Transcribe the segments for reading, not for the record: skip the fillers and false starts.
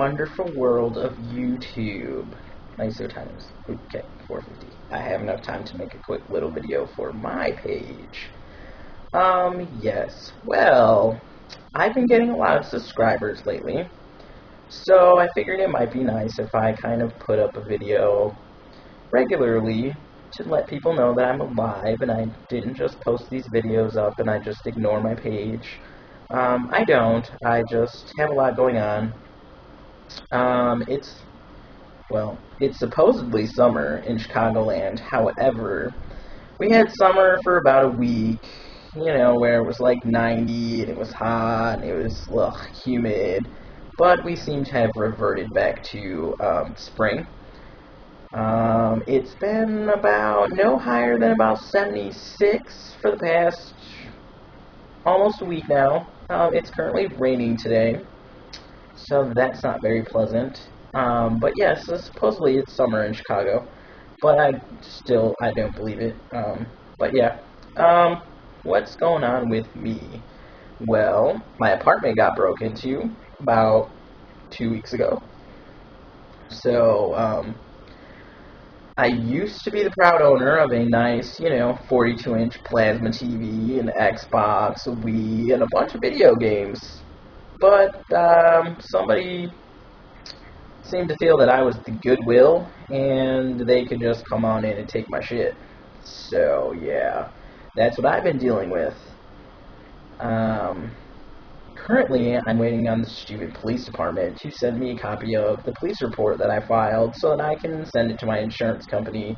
wonderful world of YouTube. ISO times. Okay, 450. I have enough time to make a quick little video for my page. Yes. Well, I've been getting a lot of subscribers lately, so I figured it might be nice if I kind of put up a video regularly to let people know that I'm alive and I didn't just post these videos up and I just ignore my page. I don't. I just have a lot going on. It's supposedly summer in Chicagoland. However, we had summer for about a week, where it was like 90 and it was hot and it was humid, but we seem to have reverted back to spring. It's been about no higher than about 76 for the past almost a week now. It's currently raining today, so that's not very pleasant. But yes, supposedly it's summer in Chicago, but I don't believe it. But yeah, what's going on with me? Well, my apartment got broke into about 2 weeks ago. So, I used to be the proud owner of a nice, 42-inch plasma TV, an Xbox, a Wii, and a bunch of video games. But somebody seemed to feel that I was the Goodwill, and they could just come on in and take my shit. So, yeah, that's what I've been dealing with. Currently, I'm waiting on the stupid police department to send me a copy of the police report that I filed so that I can send it to my insurance company,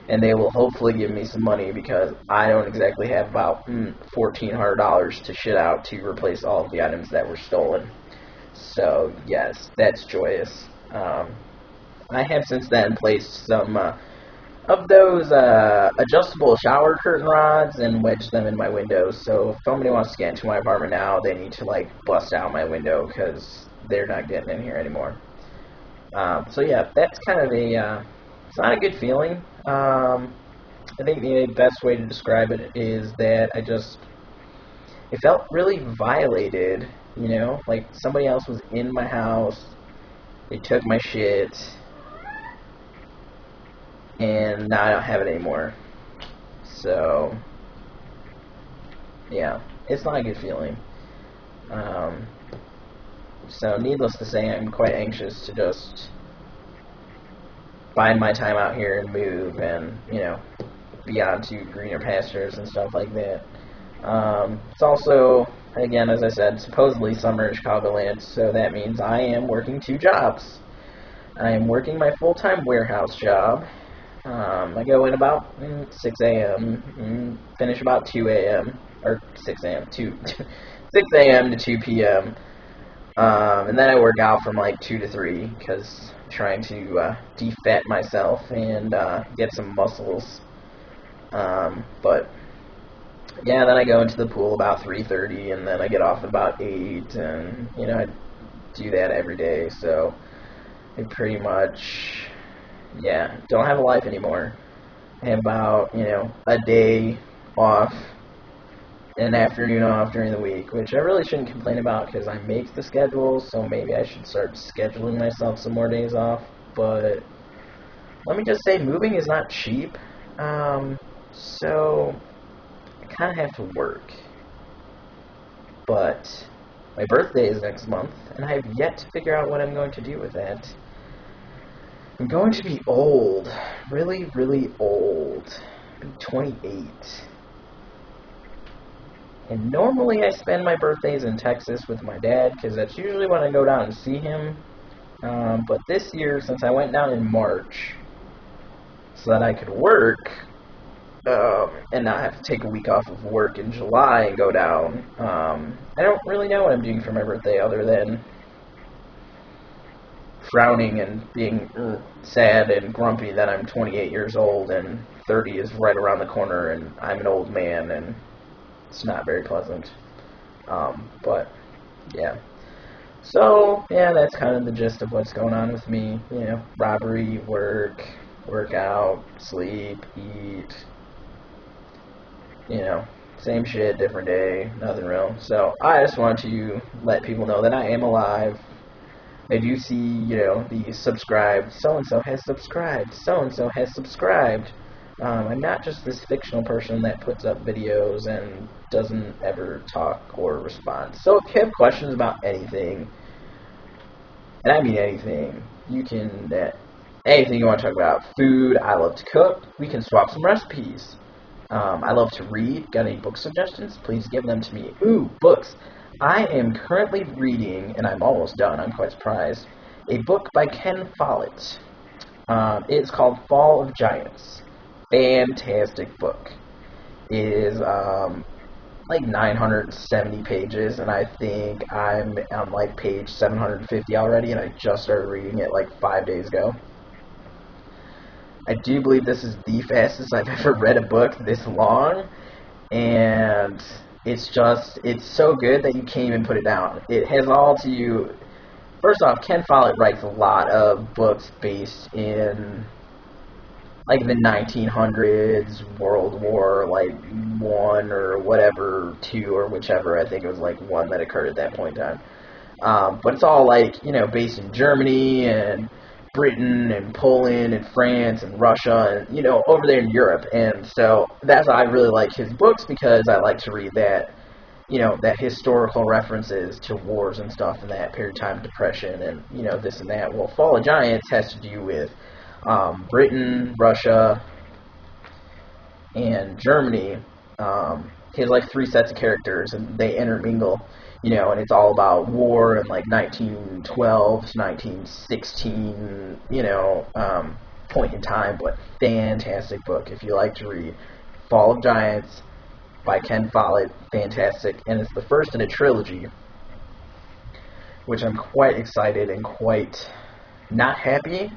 and they will hopefully give me some money because I don't exactly have about $1,400 to shit out to replace all of the items that were stolen. So, yes, that's joyous. I have since then placed some of those adjustable shower curtain rods and wedged them in my windows. So if somebody wants to get into my apartment now, they need to bust out my window because they're not getting in here anymore. So yeah, that's kind of it's not a good feeling. I think the best way to describe it is that it felt really violated, like somebody else was in my house, they took my shit, and now I don't have it anymore. So, yeah, it's not a good feeling. So needless to say, I'm quite anxious to just bide my time out here and move and, be on to greener pastures and stuff like that. It's also, again, as I said, supposedly summer in Chicagoland, so that means I am working 2 jobs. I am working my full-time warehouse job. I go in about 6 a.m., finish about 2 a.m., or 6 a.m., 6 a.m. to 2 p.m., and then I work out from 2 to 3, because I'm trying to defat myself and get some muscles. But, yeah, then I go into the pool about 3:30, and then I get off at about 8, and, I do that every day, so I pretty much, yeah, don't have a life anymore. I have about, a day off, an afternoon off during the week, which I really shouldn't complain about because I make the schedule, so maybe I should start scheduling myself some more days off. But let me just say, moving is not cheap, so I kind of have to work. But my birthday is next month, and I have yet to figure out what I'm going to do with that. I'm going to be old. Really, really old. I'll be 28. And normally I spend my birthdays in Texas with my dad, because that's usually when I go down and see him. But this year, since I went down in March, so that I could work, and not have to take a week off of work in July and go down, I don't really know what I'm doing for my birthday other than frowning and being sad and grumpy that I'm 28 years old and 30 is right around the corner and I'm an old man and it's not very pleasant. But, yeah. So, yeah, that's kind of the gist of what's going on with me. Robbery, work, out, sleep, eat. Same shit, different day, nothing real. So, I just want to let people know that I am alive. I do see, the subscribed, so-and-so has subscribed, so-and-so has subscribed. I'm not just this fictional person that puts up videos and doesn't ever talk or respond. So if you have questions about anything, and I mean anything, you can, anything you want to talk about. Food, I love to cook, we can swap some recipes. I love to read. Got any book suggestions? Please give them to me. Ooh, books. I am currently reading, and I'm almost done, I'm quite surprised, a book by Ken Follett. It's called Fall of Giants. Fantastic book. It is like 970 pages, and I think I'm on like page 750 already, and I just started reading it like 5 days ago. I do believe this is the fastest I've ever read a book this long, and it's so good that you can't even put it down. It has all to you. First off, Ken Follett writes a lot of books based in like the 1900s, World War like one or whatever, two or whichever. I think it was like one that occurred at that point in time. But it's all like based in Germany and Britain and Poland and France and Russia and over there in Europe. And so that's why I really like his books, because I like to read that that historical references to wars and stuff in that period of time, depression and this and that. Well, Fall of Giants has to do with Britain, Russia, and Germany. He has like three sets of characters, and they intermingle, and it's all about war in like 1912 to 1916, point in time. But fantastic book if you like to read. Fall of Giants by Ken Follett, fantastic, and it's the first in a trilogy, which I'm quite excited and quite not happy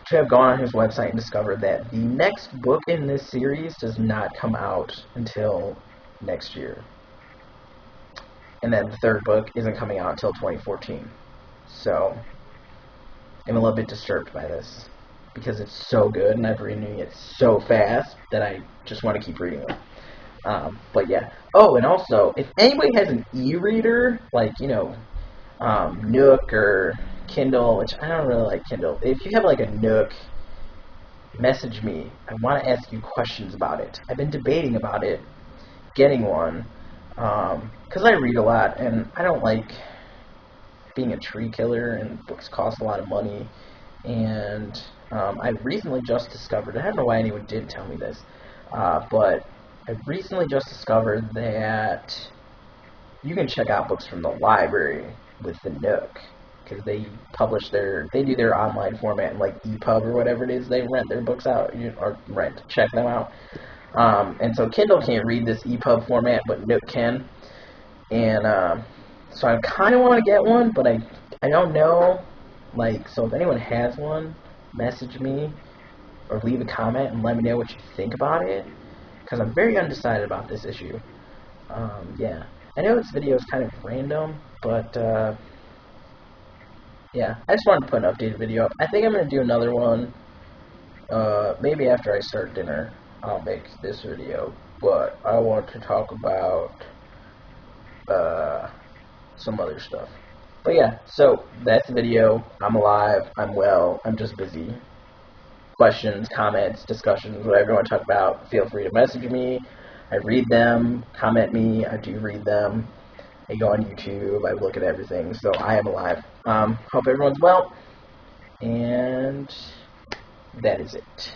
to have gone on his website and discovered that the next book in this series does not come out until next year. And then the third book isn't coming out until 2014. So I'm a little bit disturbed by this, because it's so good and I'm reading it so fast that I just want to keep reading it. But yeah. Oh, and also, if anybody has an e-reader, like, Nook or Kindle, which I don't really like Kindle. If you have like a Nook, message me. I want to ask you questions about it. I've been debating about it, getting one, because I read a lot, and I don't like being a tree killer, and books cost a lot of money. And I recently just discovered, I don't know why anyone didn't tell me this, but I recently just discovered that you can check out books from the library with the Nook, because they do their online format in like EPUB or whatever it is. They rent their books out, check them out. And so Kindle can't read this EPUB format, but Nook can. And so I kind of want to get one, but I don't know. Like, so if anyone has one, message me or leave a comment and let me know what you think about it, because I'm very undecided about this issue. Yeah. I know this video is kind of random, but yeah, I just wanted to put an updated video up. I think I'm going to do another one, maybe after I start dinner. I'll make this video, but I want to talk about some other stuff. But yeah, so that's the video. I'm alive, I'm well, I'm just busy. Questions, comments, discussions, whatever you want to talk about, feel free to message me. I read them, comment me, I do read them. I go on YouTube, I look at everything, so I am alive. Hope everyone's well, and that is it.